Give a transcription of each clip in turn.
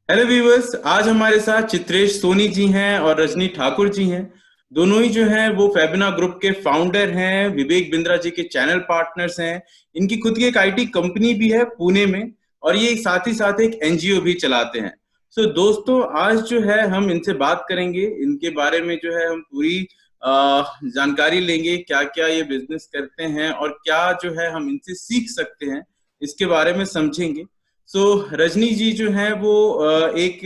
Hello viewers, आज हमारे साथ चित्रेश सोनी जी हैं और रजनी ठाकुर जी हैं। दोनों ही जो हैं वो फेबिना ग्रुप के फाउंडर हैं, विवेक बिंद्रा जी के चैनल पार्टनर्स हैं। इनकी खुद की एक आईटी कंपनी भी है पुणे में, और ये साथ ही साथ एक एनजीओ भी चलाते हैं। दोस्तों, आज जो है हम इनसे बात करेंगे, इनके बारे में जो है हम पूरी जानकारी लेंगे, क्या क्या ये बिजनेस करते हैं और क्या जो है हम इनसे सीख सकते हैं, इसके बारे में समझेंगे। रजनी जी जो हैं वो एक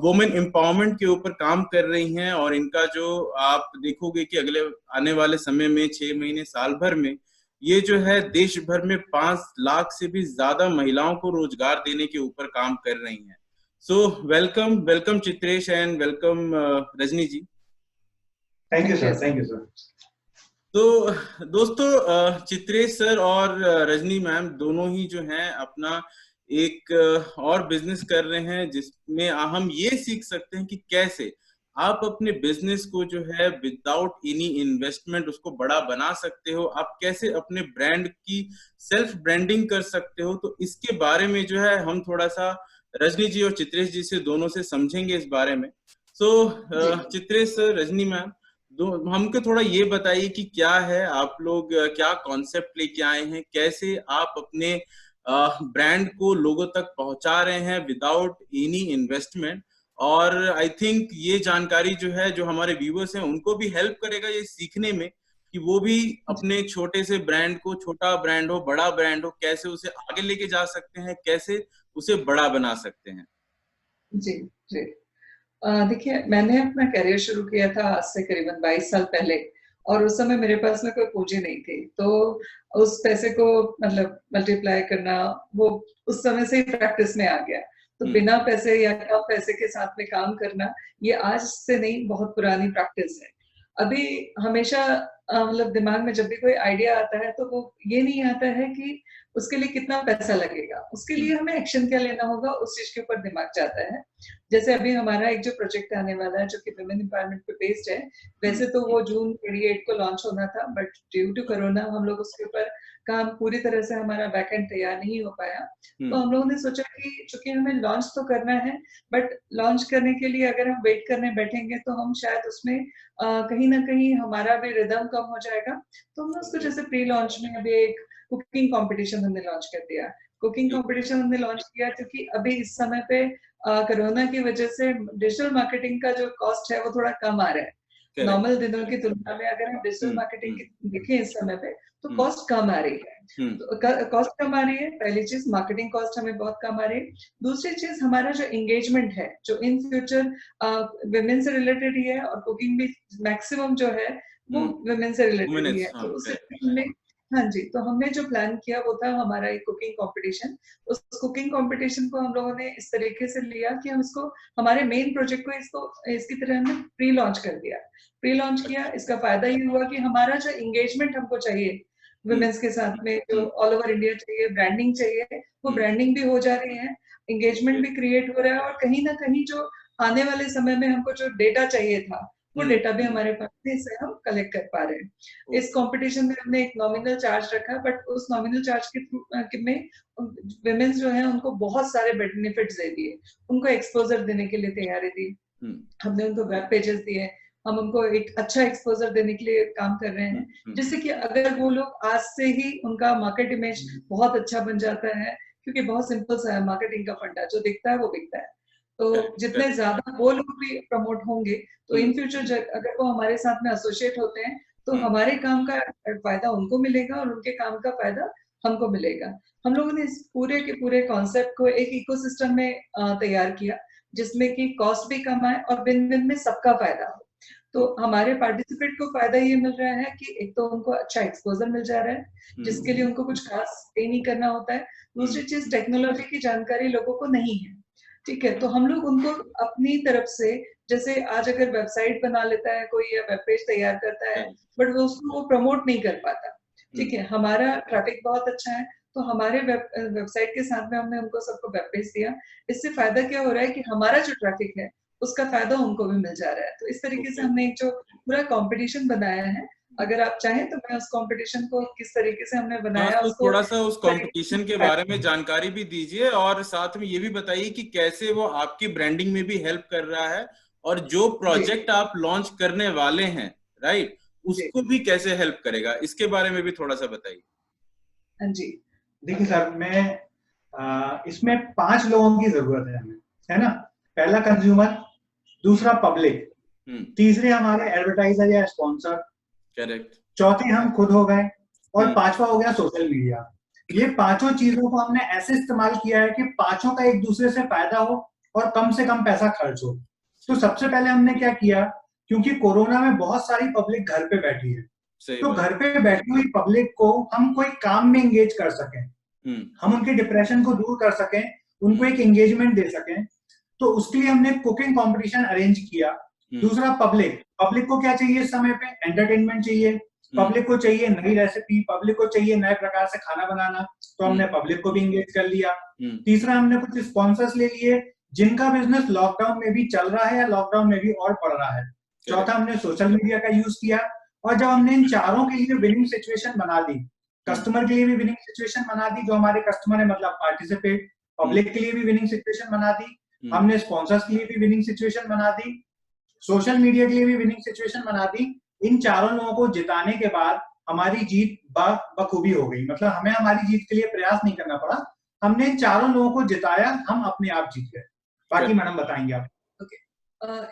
वुमेन एम्पावरमेंट के ऊपर काम कर रही हैं, और इनका जो आप देखोगे कि अगले आने वाले समय में 6 महीने साल भर में ये जो है देश भर में 5 लाख से भी ज्यादा महिलाओं को रोजगार देने के ऊपर काम कर रही हैं। Welcome welcome Chitresh and welcome Rajni ji. Thank you sir, thank you sir. दोस्तों, चित्रेश सर और रजनी मैम दोनों ही जो हैं अपना एक और बिजनेस कर रहे हैं, जिसमें हम ये सीख सकते हैं कि कैसे आप अपने बिजनेस को जो है विदाउट एनी इन्वेस्टमेंट उसको बड़ा बना सकते हो, आप कैसे अपने ब्रांड की सेल्फ ब्रांडिंग कर सकते हो। तो इसके बारे में जो है हम थोड़ा सा रजनी जी और चित्रेश जी से दोनों से समझेंगे इस बारे में। चित्रेश सर, रजनी मैम, दो हमको थोड़ा ये बताइए कि क्या है आप लोग क्या कॉन्सेप्ट लेके आए हैं, कैसे आप अपने ब्रांड को लोगों तक पहुंचा रहे हैं विदाउट एनी इन्वेस्टमेंट। और आई थिंक ये जानकारी जो है जो हमारे व्यूअर्स हैं उनको भी हेल्प करेगा ये सीखने में कि वो भी अपने छोटे से ब्रांड को, छोटा ब्रांड हो बड़ा ब्रांड हो, कैसे उसे आगे लेके जा सकते हैं, कैसे उसे बड़ा बना सकते हैं। जी जी। देखिए, मैंने अपना करियर शुरू किया था आज से करीबन 22 साल पहले। और उस समय मेरे पास में कोई पूंजी नहीं थी, तो उस पैसे को मतलब मल्टीप्लाई करना वो उस समय से ही प्रैक्टिस में आ गया। तो बिना पैसे या कम पैसे के साथ में काम करना ये आज से नहीं, बहुत पुरानी प्रैक्टिस है। अभी हमेशा मतलब दिमाग में जब भी कोई आइडिया आता है तो वो ये नहीं आता है कि उसके लिए कितना पैसा लगेगा, उसके लिए हमें एक्शन क्या लेना होगा, उस चीज के ऊपर दिमाग जाता है। जैसे अभी हमारा एक जो प्रोजेक्ट आने वाला है जो कि वुमेन एम्पावरमेंट पे बेस्ड है, वैसे तो वो जून 28 को लॉन्च होना था, बट ड्यू टू कोरोना हम लोग उसके ऊपर काम पूरी तरह से हमारा बैकएंड तैयार नहीं हो पाया। तो हम लोगों ने सोचा कि चूंकि हमें लॉन्च तो करना है, बट लॉन्च करने के लिए अगर हम वेट करने बैठेंगे तो हम शायद उसमें कहीं ना कहीं हमारा भी रिदम कम हो जाएगा। तो हमने उसको जैसे प्री लॉन्च में अभी एक कुकिंग कंपटीशन हमने लॉन्च कर दिया। कुकिंग कंपटीशन हमने लॉन्च किया क्योंकि अभी इस समय पे कोरोना की वजह से डिजिटल मार्केटिंग का जो कॉस्ट है वो थोड़ा कम आ रहा है। नॉर्मल दिनों की तुलना में अगर हम डिजिटल मार्केटिंग की देखें इस समय पे, तो कॉस्ट कम आ रही है। तो कॉस्ट कम आ रही है, पहली चीज मार्केटिंग कॉस्ट हमें बहुत कम आ रही है। दूसरी चीज हमारा जो एंगेजमेंट है, जो इन फ्यूचर वुमेन से रिलेटेड ही है, और कुकिंग भी मैक्सिमम जो है वो वुमेन से रिलेटेड ही है। तो उससे हमने, हाँ जी, तो हमने जो प्लान किया वो था हमारा एक कुकिंग कंपटीशन। उस कुकिंग कंपटीशन को हम लोगों ने इस तरीके से लिया कि हम इसको हमारे मेन प्रोजेक्ट को इसको इसकी तरह हमने प्री लॉन्च कर दिया। प्री लॉन्च किया, इसका फायदा ये हुआ कि हमारा जो एंगेजमेंट हमको चाहिए वुमेन्स के साथ में, जो ऑल ओवर इंडिया चाहिए, ब्रांडिंग चाहिए, वो ब्रांडिंग भी हो जा रही है, एंगेजमेंट भी क्रिएट हो रहा है, और कहीं ना कहीं जो आने वाले समय में हमको जो डेटा चाहिए था वो डेटा भी हमारे पास है, इससे हम कलेक्ट कर पा रहे हैं। इस कंपटीशन में हमने एक नॉमिनल चार्ज रखा, बट उस नॉमिनल चार्ज के थ्रू में वुमेन्स जो है उनको बहुत सारे बेनिफिट्स दे दिए, उनको एक्सपोजर देने के लिए तैयारी दी। हमने उनको वेब पेजेस दिए, हम उनको एक अच्छा एक्सपोजर देने के लिए काम कर रहे हैं, जिससे कि अगर वो लोग आज से ही उनका मार्केट इमेज बहुत अच्छा बन जाता है, क्योंकि बहुत सिंपल सा है मार्केटिंग का फंडा, जो दिखता है वो बिकता है। तो जितने ज्यादा वो लोग भी प्रमोट होंगे, तो इन फ्यूचर अगर वो हमारे साथ में एसोसिएट होते हैं तो हमारे काम का फायदा उनको मिलेगा और उनके काम का फायदा हमको मिलेगा। हम लोगों ने इस पूरे के पूरे कॉन्सेप्ट को एक इकोसिस्टम में तैयार किया, जिसमें कि कॉस्ट भी कम आए और विन विन में सबका फायदा हो। तो हमारे पार्टिसिपेट को फायदा ये मिल रहा है कि एक तो उनको अच्छा एक्सपोजर मिल जा रहा है, जिसके लिए उनको कुछ खास पे नहीं करना होता है। दूसरी चीज, टेक्नोलॉजी की जानकारी लोगों को नहीं है, ठीक है, तो हम लोग उनको अपनी तरफ से, जैसे आज अगर वेबसाइट बना लेता है कोई या वेब पेज तैयार करता है, बट वो उसको वो प्रमोट नहीं कर पाता, ठीक है, हमारा ट्रैफिक बहुत अच्छा है, तो हमारे वेबसाइट के साथ में हमने उनको सबको वेब पेज दिया। इससे फायदा क्या हो रहा है कि हमारा जो ट्रैफिक है उसका फायदा उनको भी मिल जा रहा है। तो इस तरीके से हमने एक जो पूरा कंपटीशन बनाया है अगर आप चाहें तो मैं उस कंपटीशन को किस तरीके से हमने हाँ, बनाया तो उसको थोड़ा सा उस कंपटीशन के बारे में जानकारी भी दीजिए और साथ में ये भी बताइए कि कैसे वो आपकी ब्रांडिंग में भी हेल्प कर रहा है और जो जी प्रोजेक्ट आप लॉन्च करने वाले हैं, राइट, जी उसको भी कैसे हेल्प करेगा, इसके बारे में भी थोड़ा सा बताइए। हाँ जी। देखिए सर, मैं इसमें 5 लोगों की जरूरत है हमें, है ना। पहला कंज्यूमर, दूसरा पब्लिक, तीसरे हमारे एडवर्टाइजर या स्पॉन्सर, करेक्ट, चौथे हम खुद हो गए, और पांचवा हो गया सोशल मीडिया। ये पांचों चीजों को हमने ऐसे इस्तेमाल किया है कि पांचों का एक दूसरे से फायदा हो और कम से कम पैसा खर्च हो। तो सबसे पहले हमने क्या किया, क्योंकि कोरोना में बहुत सारी पब्लिक घर पे बैठी है, तो घर पे बैठी हुई पब्लिक को हम कोई काम में एंगेज कर सकें, हम उनके डिप्रेशन को दूर कर सकें, उनको एक एंगेजमेंट दे सकें, तो उसके लिए हमने कुकिंग कंपटीशन अरेंज किया। दूसरा पब्लिक, पब्लिक को क्या चाहिए इस समय पे, एंटरटेनमेंट चाहिए, पब्लिक को चाहिए नई रेसिपी, पब्लिक को चाहिए नए प्रकार से खाना बनाना, तो हमने पब्लिक को भी एंगेज कर लिया। तीसरा, हमने कुछ स्पॉन्सर्स ले लिए जिनका बिजनेस लॉकडाउन में भी चल रहा है या लॉकडाउन में भी और बढ़ रहा है। चौथा, हमने सोशल मीडिया का यूज किया, और जब हमने इन चारों के लिए विनिंग सिचुएशन बना दी, कस्टमर के लिए भी विनिंग सिचुएशन बना दी, जो हमारे कस्टमर है मतलब पार्टिसिपेट, पब्लिक के लिए भी विनिंग सिचुएशन बना दी, हमने स्पॉन्सर्स के लिए भी विनिंग सिचुएशन बना दी, सोशल मीडिया के लिए भी विनिंग सिचुएशन बना दी। इन चारों लोगों को जिताने के बाद हमारी जीत बखूबी हो गई, मतलब हमें हमारी जीत के लिए प्रयास नहीं करना पड़ा, हमने इन चारों लोगों को जिताया, हम अपने आप जीत गए। बाकी मैडम बताएंगे आप।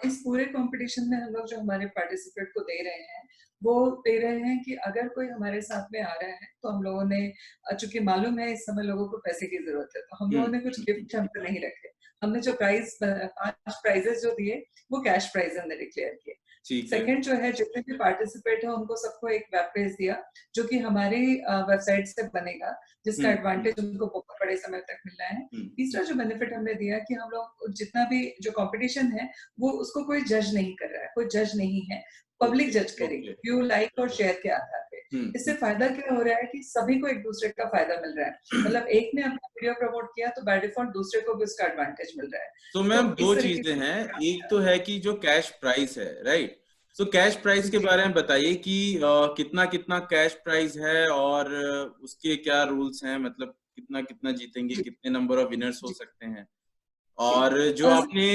इस पूरे कंपटीशन में हम लोग जो हमारे पार्टिसिपेट को दे रहे हैं, वो दे रहे हैं कि अगर कोई हमारे साथ में आ रहा है तो हम लोगों ने, चूंकि मालूम है इस समय लोगों को पैसे की जरूरत है, तो हम लोगों ने कुछ गिफ्ट हम पे नहीं रखे। हमने जो 5 प्राइजेस जो दिए वो कैश प्राइज हमने डिक्लेयर किए। सेकंड जो है, जितने भी पार्टिसिपेट है उनको सबको एक वेब पेज दिया जो कि हमारी वेबसाइट से बनेगा, जिसका एडवांटेज उनको बहुत बड़े समय तक मिलना है। तीसरा जो बेनिफिट हमने दिया कि हम लोग जितना भी जो कंपटीशन है वो उसको कोई जज नहीं कर रहा है, कोई जज नहीं है, पब्लिक जज करेगी व्यू, लाइक और शेयर के आधार पे। इससे फायदा क्या हो रहा है कि सभी को एक दूसरे का फायदा मिल रहा है, मतलब एक ने अपना वीडियो प्रमोट किया तो बाय डिफॉल्ट दूसरे को भी उसका एडवांटेज मिल रहा है। तो मैम दो चीजें हैं, एक तो है कि जो कैश प्राइस है, राइट, तो कैश प्राइस के बारे में बताइए कि कितना कितना कैश प्राइस है और उसके क्या रूल्स हैं, मतलब कितना कितना जीतेंगे, कितने नंबर ऑफ विनर्स हो सकते हैं, और जो आपने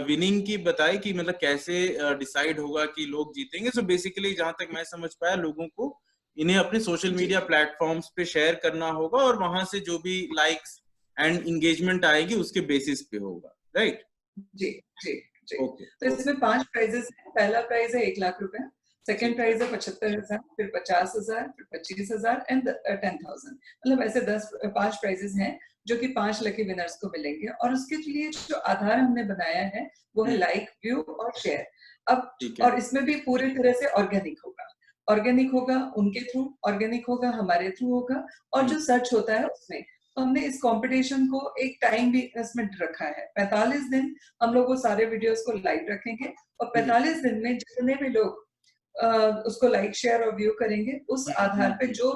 विनिंग की बताई कि मतलब कैसे डिसाइड होगा कि लोग जीतेंगे। सो बेसिकली जहां तक मैं समझ पाया, लोगों को इन्हें अपने सोशल मीडिया प्लेटफॉर्म्स पे शेयर करना होगा और वहां से जो भी लाइक्स एंड एंगेजमेंट आएगी उसके बेसिस पे होगा, राइट? जी जी जी। तो इसमें 5 प्राइजेस हैं। पहला प्राइज है 1 लाख रुपए, सेकंड प्राइज है 75,000, फिर 50,000, फिर 25,000 एंड 10,000। मतलब ऐसे 5 प्राइजेस हैं जो कि 5 लकी विनर्स को मिलेंगे, और उसके लिए जो आधार हमने बनाया है वो है लाइक, व्यू और शेयर। अब और इसमें भी पूरी तरह से ऑर्गेनिक होगा, ऑर्गेनिक होगा उनके थ्रू, ऑर्गेनिक होगा हमारे थ्रू होगा, और जो सर्च होता है उसमें। तो हमने इस कंपटीशन को एक टाइम भी इसमें रखा है, 45 दिन हम लोग वो सारे वीडियोस को लाइव रखेंगे, और 45 दिन में जितने भी लोग उसको लाइक, शेयर और व्यू करेंगे, उस आधार पे जो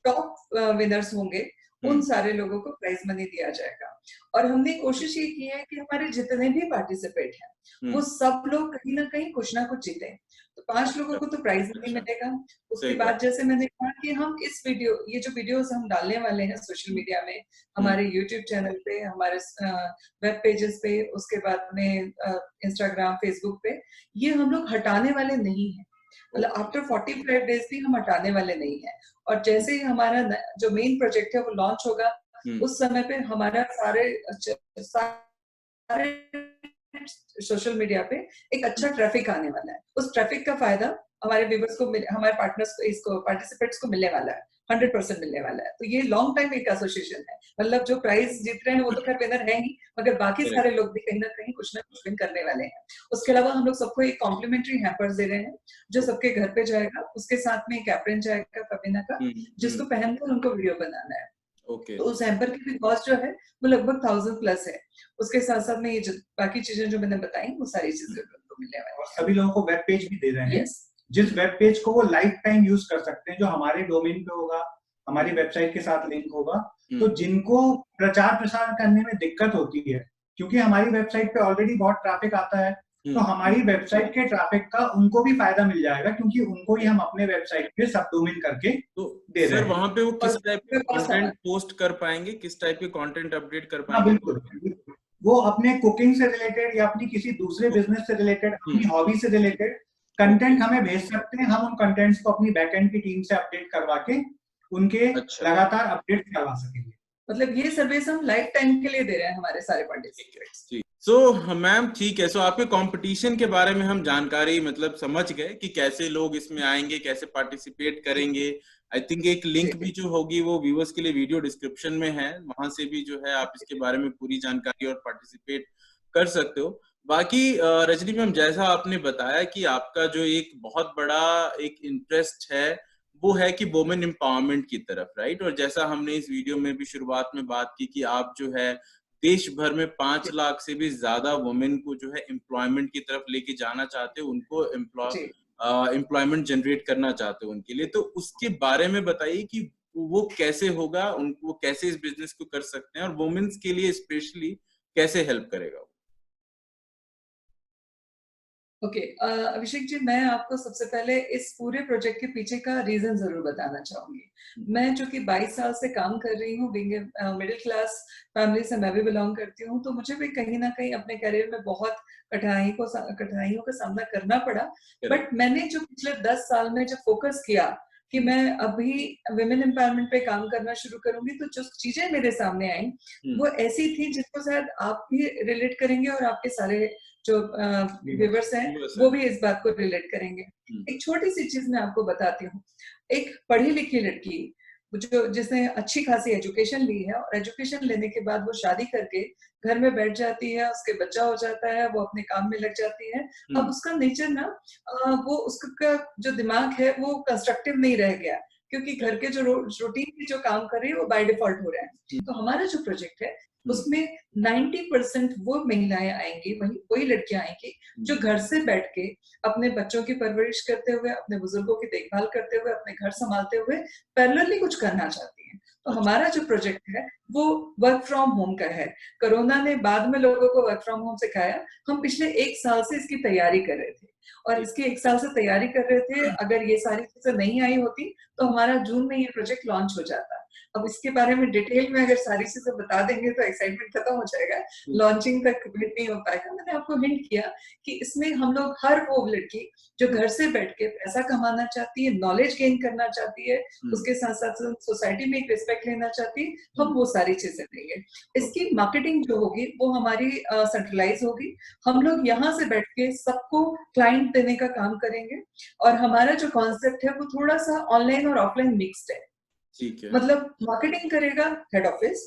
टॉप विनर्स होंगे उन सारे लोगों को प्राइज मनी दिया जाएगा। और हमने कोशिश ये की है कि हमारे जितने भी पार्टिसिपेट हैं वो सब लोग कहीं ना कुछ जीते। तो 5 लोगों को तो प्राइज मनी मिलेगा। उसके बाद जैसे मैंने कहा कि हम इस ये जो वीडियोस हम डालने वाले हैं सोशल मीडिया में, हमारे यूट्यूब चैनल पे, हमारे वेब पेजेस पे, उसके बाद में इंस्टाग्राम, फेसबुक पे, ये हम लोग हटाने वाले नहीं है, मतलब आफ्टर 45 डेज भी हम हटाने वाले नहीं है। और जैसे ही हमारा जो मेन प्रोजेक्ट है वो लॉन्च होगा, उस समय पे हमारा सारे सोशल मीडिया पे एक अच्छा ट्रैफिक आने वाला है। उस ट्रैफिक का फायदा हमारे व्यूअर्स को, हमारे पार्टनर्स को, इसको पार्टिसिपेंट्स को मिलने वाला है, 100% मिलने वाला है। तो ये लॉन्ग टाइम एक एसोसिएशन है, मतलब जो प्राइज जीत रहे हैं वो तो खैर विनर है ही, मगर बाकी सारे लोग भी कहीं ना कहीं कुछ ना कुछ विन करने वाले हैं। उसके अलावा हम लोग सबको एक कॉम्प्लीमेंट्री हैम्पर्स दे रहे हैं जो सबके घर पे जाएगा, उसके साथ में एक एप्रन जाएगा कबीना का, जिसको पहनकर उनको वीडियो बनाना है। तो उस हैम्पर की भी कॉस्ट जो है वो लगभग 1000+ है। उसके साथ साथ में ये जो बाकी चीजें जो मैंने बताई वो सारी चीजें उनको मिलने वाली है। और सभी लोगों को वेब पेज भी दे रहे हैं, जिस वेब पेज को वो लाइफ टाइम यूज कर सकते हैं, जो हमारे डोमेन पे होगा, हमारी वेबसाइट के साथ लिंक होगा। तो जिनको प्रचार प्रसार करने में दिक्कत होती है, क्योंकि हमारी वेबसाइट पे ऑलरेडी बहुत ट्रैफिक आता है, तो हमारी वेबसाइट के ट्रैफिक का उनको भी फायदा मिल जाएगा, क्योंकि उनको ही हम अपने वेबसाइट पे सब डोमेन करके तो दे रहे सर हैं। वहां पे वो किस टाइप के और कंटेंट पोस्ट कर पाएंगे, किस टाइप के कंटेंट अपडेट कर हाँ पाएंगे? बिल्कुल, वो अपने कुकिंग से रिलेटेड या अपनी किसी दूसरे बिजनेस से रिलेटेड, अपनी हॉबी से रिलेटेड कंटेंट हमें भेज सकते हैं। हम उन कंटेंट्स को अपनी बैकएंड की टीम से अपडेट करवा के उनके लगातार अपडेट करवा सकेंगे। मतलब ये सर्विस हम लाइफ टाइम के लिए दे रहे हैं हमारे सारे पार्टिसिपेंट्स। सो मैम ठीक है, सो आपके कंपटीशन के बारे में हम जानकारी मतलब समझ गए कि कैसे लोग इसमें आएंगे, कैसे पार्टिसिपेट करेंगे। आई थिंक एक लिंक भी जो होगी वो व्यूअर्स के लिए वीडियो डिस्क्रिप्शन में है, वहां से भी जो है आप इसके बारे में पूरी जानकारी और पार्टिसिपेट कर सकते हो। बाकी रजनी मैम, जैसा आपने बताया कि आपका जो एक बहुत बड़ा एक इंटरेस्ट है वो है कि वुमेन एम्पावरमेंट की तरफ, राइट? और जैसा हमने इस वीडियो में भी शुरुआत में बात की कि आप जो है देश भर में 5 लाख से भी ज्यादा वुमेन को जो है एम्प्लॉयमेंट की तरफ लेके जाना चाहते हो, उनको एम्प्लॉयमेंट जनरेट करना चाहते हो उनके लिए। तो उसके बारे में बताइए कि वो कैसे होगा, उनको कैसे इस बिजनेस को कर सकते हैं और वुमेन्स के लिए स्पेशली कैसे हेल्प करेगा? ओके, अभिषेक जी, मैं आपको सबसे पहले इस पूरे प्रोजेक्ट के पीछे का रीजन जरूर बताना चाहूंगी। मैं जो कि 22 साल से काम कर रही हूँ, बीइंग मिडिल क्लास फैमिली से मैं भी बिलोंग करती हूँ, तो मुझे भी कहीं ना कहीं अपने करियर में बहुत कठिनाइयों का सामना करना पड़ा। बट मैंने जो पिछले 10 साल में जब फोकस किया कि मैं अभी विमेन एम्पावरमेंट पे काम करना शुरू करूंगी, तो जो चीजें मेरे सामने आई वो ऐसी थी जिसको शायद आप भी रिलेट करेंगे और आपके सारे जो व्यूअर्स हैं वो भी इस बात को रिलेट करेंगे। एक छोटी सी चीज मैं आपको बताती हूँ। एक पढ़ी लिखी लड़की जो जिसने अच्छी खासी एजुकेशन ली है और एजुकेशन लेने के बाद वो शादी करके घर में बैठ जाती है, उसके बच्चा हो जाता है, वो अपने काम में लग जाती है। अब उसका नेचर ना वो उसका जो दिमाग है वो कंस्ट्रक्टिव नहीं रह गया, क्योंकि घर के जो रूटीन के जो काम कर रही है वो बाय डिफॉल्ट हो रहा है। तो हमारा जो प्रोजेक्ट है उसमें 90% वो महिलाएं आएंगी, वही लड़कियां आएंगी जो घर से बैठ के अपने बच्चों की परवरिश करते हुए, अपने बुजुर्गों की देखभाल करते हुए, अपने घर संभालते हुए पैरेलली कुछ करना चाहती हैं। तो हमारा जो प्रोजेक्ट है वो वर्क फ्रॉम होम का है। कोरोना ने बाद में लोगों को वर्क फ्रॉम होम सिखाया। हम पिछले 1 साल से इसकी तैयारी कर रहे थे और इसकी 1 साल से तैयारी कर रहे थे। अगर ये सारी चीजें नहीं आई होती तो हमारा जून में ये प्रोजेक्ट लॉन्च हो जाता। अब इसके बारे में डिटेल में अगर सारी चीजें बता देंगे तो एक्साइटमेंट खत्म हो जाएगा, लॉन्चिंग तक वेट नहीं हो पाएगा। मैंने आपको हिंट किया कि इसमें हम लोग हर वो लड़की जो घर से बैठ के पैसा कमाना चाहती है, नॉलेज गेन करना चाहती है, उसके साथ साथ सोसाइटी में एक रिस्पेक्ट लेना चाहती है, हम वो सारी चीजें देंगे। इसकी मार्केटिंग जो होगी वो हमारी सेंट्रलाइज होगी। हम लोग यहाँ से बैठ के सबको क्लाइंट देने का काम करेंगे और हमारा जो कॉन्सेप्ट है वो थोड़ा सा ऑनलाइन और ऑफलाइन मिक्स्ड है। मतलब मार्केटिंग करेगा हेड ऑफिस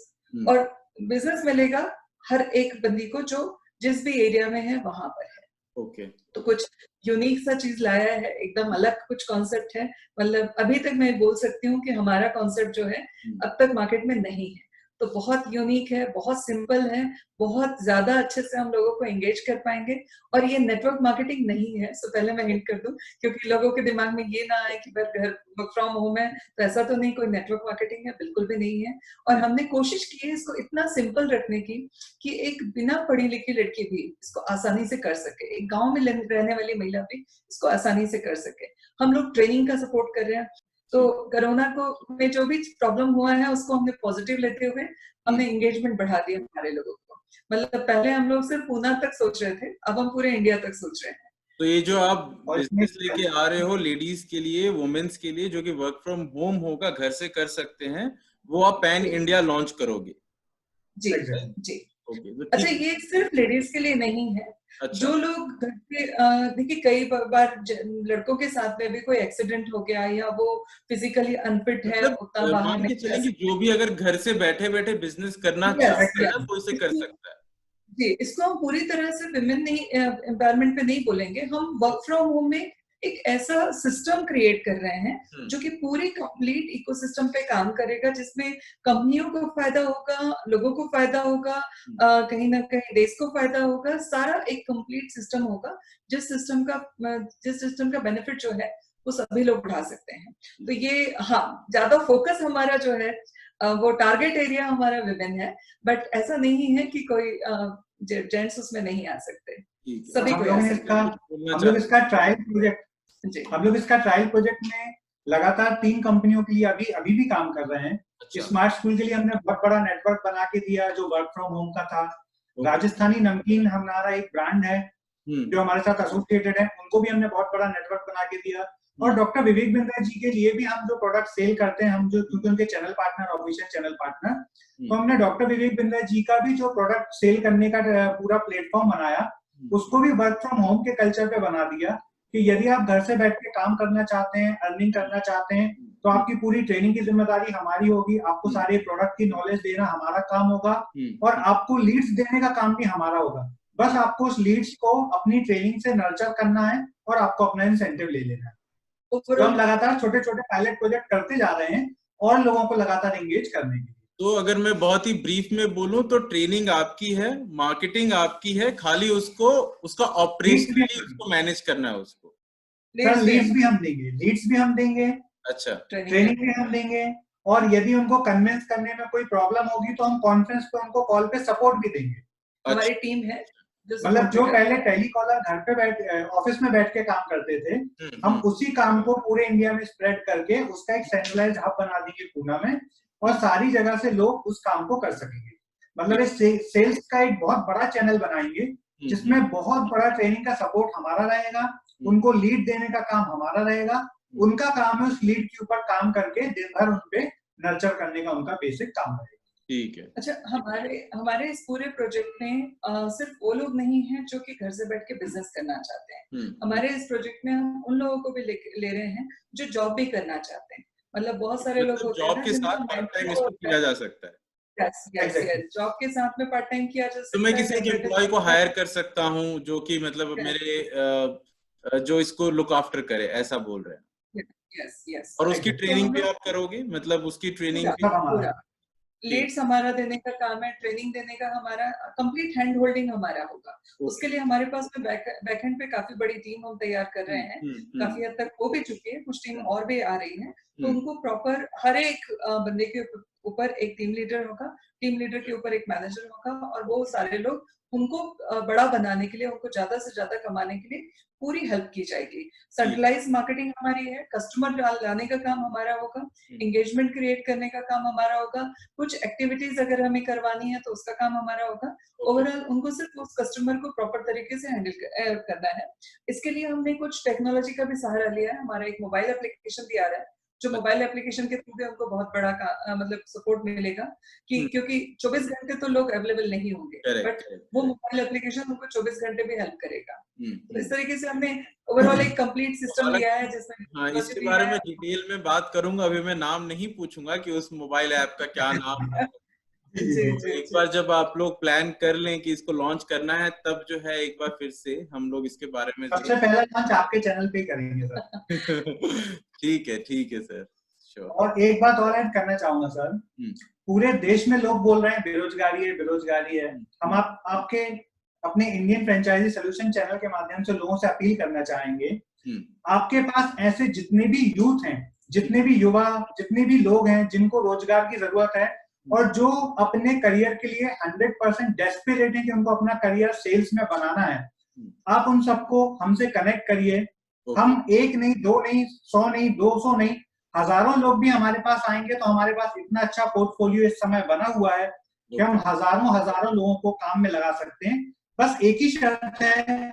और बिजनेस मिलेगा हर एक बंदी को जो जिस भी एरिया में है वहां पर है। तो कुछ यूनिक सा चीज लाया है, एकदम अलग कुछ कॉन्सेप्ट है। मतलब अभी तक मैं बोल सकती हूँ कि हमारा कॉन्सेप्ट जो है अब तक मार्केट में नहीं है, तो बहुत यूनिक है, बहुत सिंपल है, बहुत ज्यादा अच्छे से हम लोगों को एंगेज कर पाएंगे। और ये नेटवर्क मार्केटिंग नहीं है, सो पहले मैं हिंट कर दूं, क्योंकि लोगों के दिमाग में ये ना आए कि घर वर्क फ्रॉम होम है तो ऐसा तो नहीं कोई नेटवर्क मार्केटिंग है, बिल्कुल भी नहीं है। और हमने कोशिश की है इसको इतना सिंपल रखने की कि एक बिना पढ़ी लिखी लड़की भी इसको आसानी से कर सके, एक गाँव में रहने वाली महिला भी इसको आसानी से कर सके। हम लोग ट्रेनिंग का सपोर्ट कर रहे हैं। तो कोरोना को में जो भी प्रॉब्लम हुआ है उसको हमने पॉजिटिव लेते हुए हमने एंगेजमेंट बढ़ा दिया हमारे लोगों को। मतलब पहले हम लोग सिर्फ पूना तक सोच रहे थे, अब हम पूरे इंडिया तक सोच रहे हैं। तो ये जो आप बिजनेस लेके आ रहे हो लेडीज के लिए, वुमेन्स के लिए, जो कि वर्क फ्रॉम होम होगा, घर से कर सकते हैं, वो आप पैन इंडिया लॉन्च करोगे? जी जी। अच्छा, ये सिर्फ लेडीज के लिए नहीं है। जो लोग घर पे देखिए कई बार लड़कों के साथ में भी कोई एक्सीडेंट हो गया या वो फिजिकली अनफिट है, उतना बाहर नहीं जा सकते, जो भी अगर घर से बैठे बैठे बिजनेस करना चाहता है तो इसे कर सकता है। जी, इसको हम पूरी तरह से विमेन नहीं एम्पावरमेंट पे नहीं बोलेंगे, हम वर्क फ्रॉम होम में एक ऐसा सिस्टम क्रिएट कर रहे हैं जो कि पूरी कंप्लीट इकोसिस्टम पे काम करेगा, जिसमें कंपनियों को फायदा होगा, लोगों को फायदा होगा, कहीं ना कहीं देश को फायदा होगा। सारा एक कंप्लीट सिस्टम होगा जिस सिस्टम का बेनिफिट जो है वो सभी लोग उठा सकते हैं। तो ये हाँ, ज्यादा फोकस हमारा जो है वो टारगेट एरिया हमारा विमेन है, बट ऐसा नहीं है कि कोई जेंट्स उसमें नहीं आ सकते। ठीक है। सभी हम को लोग आ ने सकते इसका हैं। हम लोग इसका ट्रायल प्रोजेक्ट जी हम लोग इसका ट्रायल प्रोजेक्ट में लगातार 3 कंपनियों के लिए अभी भी काम कर रहे हैं। अच्छा। स्मार्ट स्कूल के लिए हमने बहुत बड़ा नेटवर्क बना के दिया जो वर्क फ्रॉम होम का था। ओके। राजस्थानी नमकीन हमारा एक ब्रांड है जो हमारे साथ एसोसिएटेड है, उनको भी हमने बहुत बड़ा नेटवर्क बना के दिया। और डॉक्टर विवेक बिंद्रा जी के लिए भी हम जो प्रोडक्ट सेल करते हैं, हम जो क्योंकि उनके channel partner, official channel partner, तो हमने डॉक्टर विवेक बिंद्रा जी का भी जो प्रोडक्ट सेल करने का पूरा प्लेटफॉर्म बनाया, उसको भी वर्क फ्रॉम होम के कल्चर पे बना दिया कि यदि आप घर से बैठ के काम करना चाहते हैं, अर्निंग करना चाहते हैं, तो आपकी पूरी ट्रेनिंग की जिम्मेदारी हमारी होगी, आपको सारे प्रोडक्ट की नॉलेज देना हमारा काम होगा और आपको लीड्स देने का काम भी हमारा होगा। बस आपको उस लीड्स को अपनी ट्रेनिंग से नर्चर करना है और आपको अपना इंसेंटिव ले लेना है। तो हम लगातार छोटे छोटे पायलट प्रोजेक्ट करते जा रहे हैं और लोगों को लगातार एंगेज करने के लिए। तो अगर मैं बहुत ही ब्रीफ में बोलूं तो ट्रेनिंग आपकी है, मार्केटिंग आपकी है, खाली उसको उसका ऑपरेशनली उसको मैनेज करना है उसको। सर लीड्स भी हम देंगे, अच्छा, ट्रेनिंग भी हम देंगे, और यदि उनको कन्विंस करने में कोई प्रॉब्लम होगी तो हम कॉन्फ्रेंस पे उनको कॉल पे सपोर्ट भी देंगे। हमारी टीम है मतलब जो पहले टेलीकॉलर घर पे बैठ ऑफिस में बैठ के काम करते थे, हम उसी काम को पूरे इंडिया में स्प्रेड करके उसका एक सेंट्रलाइज्ड हब बना देंगे पूना में, और सारी जगह से लोग उस काम को कर सकेंगे। मतलब इस सेल्स का एक बहुत बड़ा चैनल बनाएंगे जिसमें बहुत बड़ा ट्रेनिंग का सपोर्ट हमारा रहेगा, उनको लीड देने का काम हमारा रहेगा, उनका काम है उस लीड के ऊपर काम करके दिन भर उनपे नर्चर करने का उनका बेसिक काम रहेगा। ठीक है। अच्छा, हमारे इस पूरे प्रोजेक्ट में सिर्फ वो लोग नहीं हैं जो कि घर से बैठ के बिजनेस करना चाहते हैं। हमारे इस प्रोजेक्ट में हम उन लोगों को भी ले रहे हैं जो जॉब भी करना चाहते हैं। मतलब बहुत सारे लोग होते हैं जॉब के साथ पार्ट टाइम इसको किया जा सकता है। यस, जॉब के साथ में पार्ट टाइम किया जा सकता है। तो मैं किसी एक एम्प्लॉय को हायर कर सकता हूँ जो कि मतलब मेरे जो इसको लुक आफ्टर करे, ऐसा बोल रहे हैं। यस। और उसकी ट्रेनिंग भी आप करोगे? मतलब उसकी ट्रेनिंग भी पूरा लीड्स हमारा देने का काम है, ट्रेनिंग देने का हमारा कंप्लीट हैंड होल्डिंग हमारा होगा। उसके लिए हमारे पास में बैकएंड पे काफी बड़ी टीम हम तैयार कर रहे हैं। काफी हद तक हो भी चुकी है, कुछ टीम और भी आ रही है। तो उनको प्रॉपर हर एक बंदे के ऊपर एक टीम लीडर होगा, टीम लीडर के ऊपर एक मैनेजर होगा, और वो सारे लोग उनको बड़ा बनाने के लिए, उनको ज्यादा से ज्यादा कमाने के लिए पूरी हेल्प की जाएगी। सेंट्रलाइज मार्केटिंग हमारी है, कस्टमर लाने का काम हमारा होगा, एंगेजमेंट क्रिएट करने का काम हमारा होगा, कुछ एक्टिविटीज अगर हमें करवानी है तो उसका काम हमारा होगा। ओवरऑल उनको सिर्फ उस कस्टमर को प्रॉपर तरीके से हैंडल करना है। इसके लिए हमने कुछ टेक्नोलॉजी का भी सहारा लिया है। हमारा एक मोबाइल एप्लीकेशन भी आ रहा है, जो मोबाइल एप्लीकेशन के थ्रू भी हमको बहुत बड़ा मतलब सपोर्ट मिलेगा कि क्योंकि 24 घंटे तो लोग अवेलेबल नहीं होंगे, बट वो मोबाइल एप्लीकेशन उनको 24 घंटे भी हेल्प करेगा। तो इस तरीके से हमने ओवरऑल एक कंप्लीट सिस्टम लिया है जिसमें हाँ, इसके बारे में डिटेल में बात करूंगा। अभी मैं नाम नहीं पूछूंगा कि उस मोबाइल ऐप का क्या नाम है। एक बार जब आप लोग प्लान कर लें कि इसको लॉन्च करना है, तब जो है एक बार फिर से हम लोग इसके बारे में सबसे पहला लॉन्च आपके चैनल पे करेंगे सर। ठीक है सर, श्योर। और एक बात और ऐड करना चाहूंगा सर, पूरे देश में लोग बोल रहे हैं बेरोजगारी है। हम आपके अपने इंडियन फ्रेंचाइजी सोल्यूशन चैनल के माध्यम से लोगों से अपील करना चाहेंगे, आपके पास ऐसे जितने भी यूथ हैं, जितने भी युवा, जितने भी लोग हैं जिनको रोजगार की जरूरत है और जो अपने करियर के लिए 100% डेस्परेट है कि उनको अपना करियर सेल्स में बनाना है, आप उन सबको हमसे कनेक्ट करिए। हम 1 नहीं, 2 नहीं, 100 नहीं, 200 नहीं, हजारों लोग भी हमारे पास आएंगे तो हमारे पास इतना अच्छा पोर्टफोलियो इस समय बना हुआ है कि हम हजारों लोगों को काम में लगा सकते हैं। बस एक ही शर्त है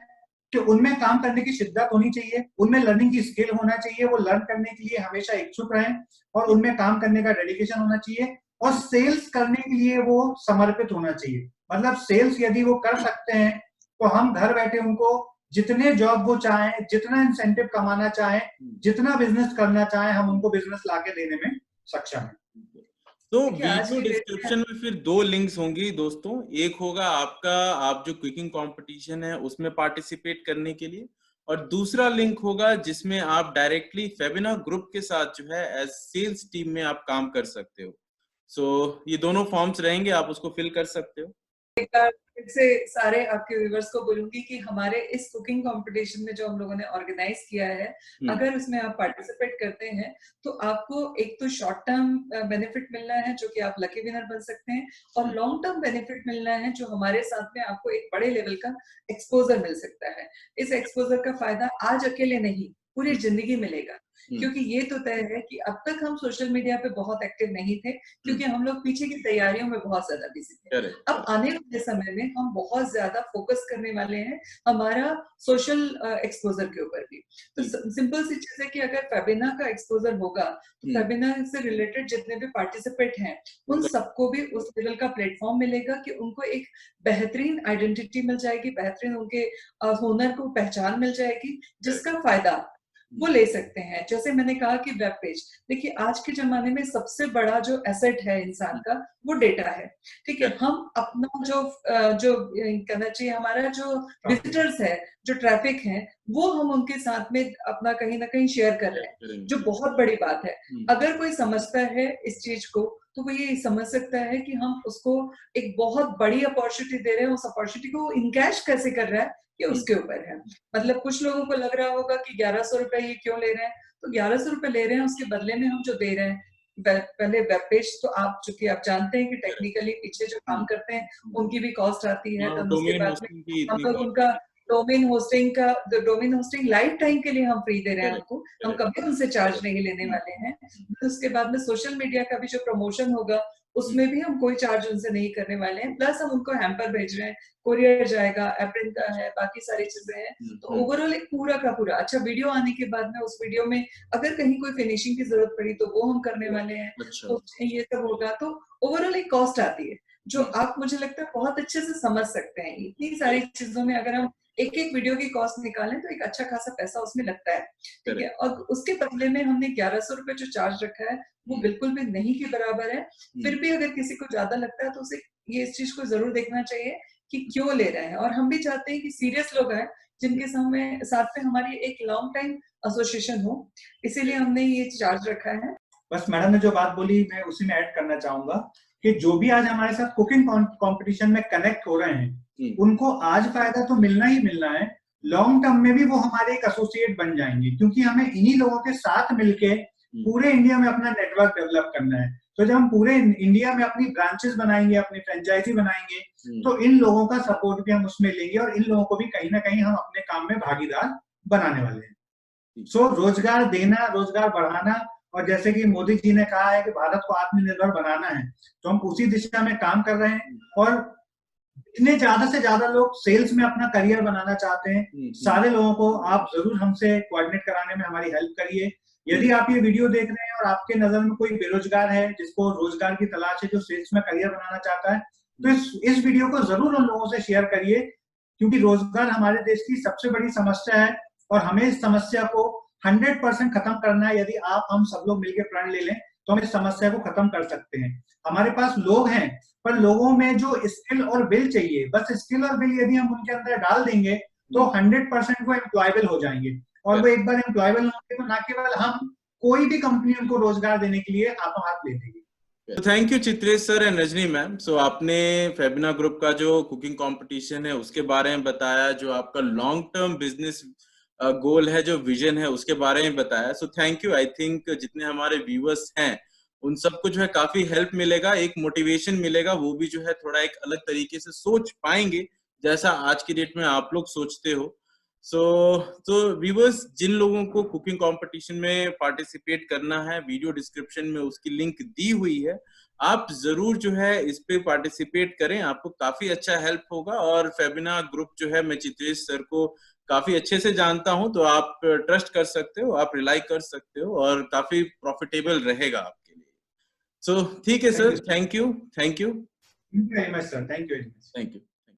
कि उनमें काम करने की शिद्दत होनी चाहिए, उनमें लर्निंग की स्किल होना चाहिए, वो लर्न करने के लिए हमेशा इच्छुक रहें, और उनमें काम करने का डेडिकेशन होना चाहिए, और सेल्स करने के लिए वो समर्पित होना चाहिए। मतलब सेल्स यदि वो कर सकते हैं तो हम घर बैठे उनको जितने जॉब वो चाहें, जितना इंसेंटिव कमाना चाहें, जितना बिजनेस करना चाहें, हम उनको बिजनेस लाके देने में सक्षम हैं। तो वीडियो डिस्क्रिप्शन में फिर 2 लिंक्स होंगी दोस्तों। एक होगा आपका, आप जो क्विकिंग कंपटीशन है उसमें पार्टिसिपेट करने के लिए, और दूसरा लिंक होगा जिसमें आप डायरेक्टली फेबिना ग्रुप के साथ जो है एज सेल्स टीम में आप काम कर सकते हो। सो ये दोनों फॉर्म्स रहेंगे, आप उसको फिल कर सकते हो। एक बार फिर से सारे आपके व्यूवर्स को बोलूंगी कि हमारे इस कुकिंग कंपटीशन में जो हम लोगों ने ऑर्गेनाइज किया है, अगर उसमें आप पार्टिसिपेट करते हैं तो आपको एक तो शॉर्ट टर्म बेनिफिट मिलना है जो कि आप लकी विनर बन सकते हैं, और लॉन्ग टर्म बेनिफिट मिलना है जो हमारे साथ में आपको एक बड़े लेवल का एक्सपोजर मिल सकता है। इस एक्सपोजर का फायदा आज अकेले नहीं, पूरी जिंदगी मिलेगा, क्योंकि ये तो तय है कि अब तक हम सोशल मीडिया पे बहुत एक्टिव नहीं थे क्योंकि हम लोग पीछे की तैयारियों में बहुत ज्यादा बिजी थे। अब आने वाले समय में हम बहुत ज्यादा फोकस करने वाले हैं हमारा सोशल एक्सपोजर के ऊपर भी। तो सिंपल सी चीज है कि अगर फेबिना का एक्सपोजर होगा तो फेबिना से रिलेटेड जितने भी पार्टिसिपेंट हैं उन सबको भी उस लेवल का प्लेटफॉर्म मिलेगा कि उनको एक बेहतरीन आइडेंटिटी मिल जाएगी, बेहतरीन उनके हुनर को पहचान मिल जाएगी, जिसका फायदा वो ले सकते हैं। जैसे मैंने कहा कि वेब पेज, देखिए आज के जमाने में सबसे बड़ा जो एसेट है इंसान का वो डेटा है, ठीक है। हम अपना जो कहना चाहिए हमारा जो विजिटर्स है, जो ट्रैफिक है, वो हम उनके साथ में अपना कहीं ना कहीं शेयर कर रहे हैं, जो बहुत बड़ी बात है। अगर कोई समझता है इस चीज को तो वो ये समझ सकता है कि हम उसको एक बहुत बड़ी अपॉर्चुनिटी दे रहे हैं, उस अपॉर्चुनिटी को इनकैश कैसे कर रहा है ये उसके ऊपर है। मतलब कुछ लोगों को लग रहा होगा कि 1100 रुपए ये क्यों ले रहे हैं, तो 1100 रुपए ले रहे हैं, उसके बदले में हम जो दे रहे हैं पहले वेब पेज, तो आप चूंकि आप जानते हैं कि टेक्निकली पीछे जो काम करते हैं उनकी भी कॉस्ट आती है, तो उसके बाद में हम लोग उनका डोमेन होस्टिंग लाइफ टाइम के लिए हम फ्री दे रहे हैं उनको, हम कभी उनसे चार्ज नहीं लेने वाले हैं। उसके बाद में सोशल मीडिया का भी जो प्रमोशन होगा उसमें भी हम कोई चार्ज उनसे नहीं करने वाले हैं, प्लस हम उनको हैम्पर भेज रहे हैं, कोरियर जाएगा, एप्रिन का है, बाकी सारी चीजें हैं। तो ओवरऑल एक पूरा का पूरा अच्छा वीडियो आने के बाद में उस वीडियो में अगर कहीं कोई फिनिशिंग की जरूरत पड़ी तो वो हम करने वाले हैं। तो ये सब होगा तो ओवरऑल एक कॉस्ट आती है जो आप मुझे लगता है बहुत अच्छे से समझ सकते हैं। इतनी सारी चीजों में अगर हम एक एक वीडियो की कॉस्ट निकालें तो एक अच्छा खासा पैसा उसमें लगता है, ठीक है। और उसके बदले में हमने 1100 रुपए जो चार्ज रखा है वो बिल्कुल भी नहीं के बराबर है। फिर भी अगर किसी को ज्यादा लगता है तो उसे ये इस चीज को जरूर देखना चाहिए कि क्यों ले रहे हैं, और हम भी चाहते हैं कि सीरियस लोग हैं जिनके साथ में हमारी एक लॉन्ग टाइम एसोसिएशन हो, इसीलिए हमने ये चार्ज रखा है। बस मैडम ने जो बात बोली मैं उसी में ऐड करना चाहूंगा कि जो भी आज हमारे साथ कुकिंग कंपटीशन में कनेक्ट हो रहे हैं उनको आज फायदा तो मिलना ही मिलना है, लॉन्ग टर्म में भी वो हमारे एक एसोसिएट बन जाएंगे, क्योंकि हमें इन्हीं लोगों के साथ मिलके पूरे इंडिया में अपना नेटवर्क डेवलप करना है। तो जब हम पूरे इंडिया में अपनी ब्रांचेस बनाएंगे, अपनी फ्रेंचाइजी बनाएंगे, तो इन लोगों का सपोर्ट भी हम उसमें लेंगे और इन लोगों को भी कहीं ना कहीं हम अपने काम में भागीदार बनाने वाले हैं। सो रोजगार देना, रोजगार बढ़ाना, और जैसे कि मोदी जी ने कहा है कि भारत को आत्मनिर्भर बनाना है, तो हम उसी दिशा में काम कर रहे हैं। और इतने ज्यादा से ज्यादा लोग सेल्स में अपना करियर बनाना चाहते हैं, सारे लोगों को आप जरूर हमसे कोऑर्डिनेट कराने में हमारी हेल्प करिए। यदि आप ये वीडियो देख रहे हैं और आपके नजर में कोई बेरोजगार है जिसको रोजगार की तलाश है, जो सेल्स में करियर बनाना चाहता है, तो इस वीडियो को जरूर उन लोगों से शेयर करिए, क्योंकि रोजगार हमारे देश की सबसे बड़ी समस्या है और हमें इस समस्या को 100% खत्म करना है। यदि हम सब लोग मिलकर प्रण ले लें तो हम इस समस्या को खत्म कर सकते हैं। हमारे पास लोग हैं, पर लोगों में जो स्किल और विल चाहिए, बस स्किल और विल यदि हम उनके अंदर डाल देंगे तो 100% वो एम्प्लॉयबल हो जाएंगे, और वो एक बार एम्प्लॉयबल होंगे तो ना केवल हम, कोई भी कंपनी उनको रोजगार देने के लिए हाथों हाथ ले देगी। Thank you Chitresh sir and Rajni ma'am. So आपने फेबिना ग्रुप का जो कुकिंग कंपटीशन है उसके बारे में बताया, जो आपका लॉन्ग टर्म बिजनेस गोल है, जो विजन है, उसके बारे में बताया। So thank you. I think जितने हमारे व्यूअर्स हैं उन सबको जो है काफी हेल्प मिलेगा, एक मोटिवेशन मिलेगा, वो भी जो है थोड़ा एक अलग तरीके से सोच पाएंगे जैसा आज की डेट में आप लोग सोचते हो। तो व्यूअर्स, जिन लोगों को कुकिंग कंपटीशन में पार्टिसिपेट करना है, वीडियो डिस्क्रिप्शन में उसकी लिंक दी हुई है, आप जरूर जो है इस पे पार्टिसिपेट करें, आपको काफी अच्छा हेल्प होगा। और फेबिना ग्रुप जो है, मैं चित्रेश सर को काफी अच्छे से जानता हूं, तो आप ट्रस्ट कर सकते हो, आप रिलाई कर सकते हो और काफी प्रॉफिटेबल रहेगा आपके लिए। सो ठीक है sir, thank you. Thank you very much sir, thank you.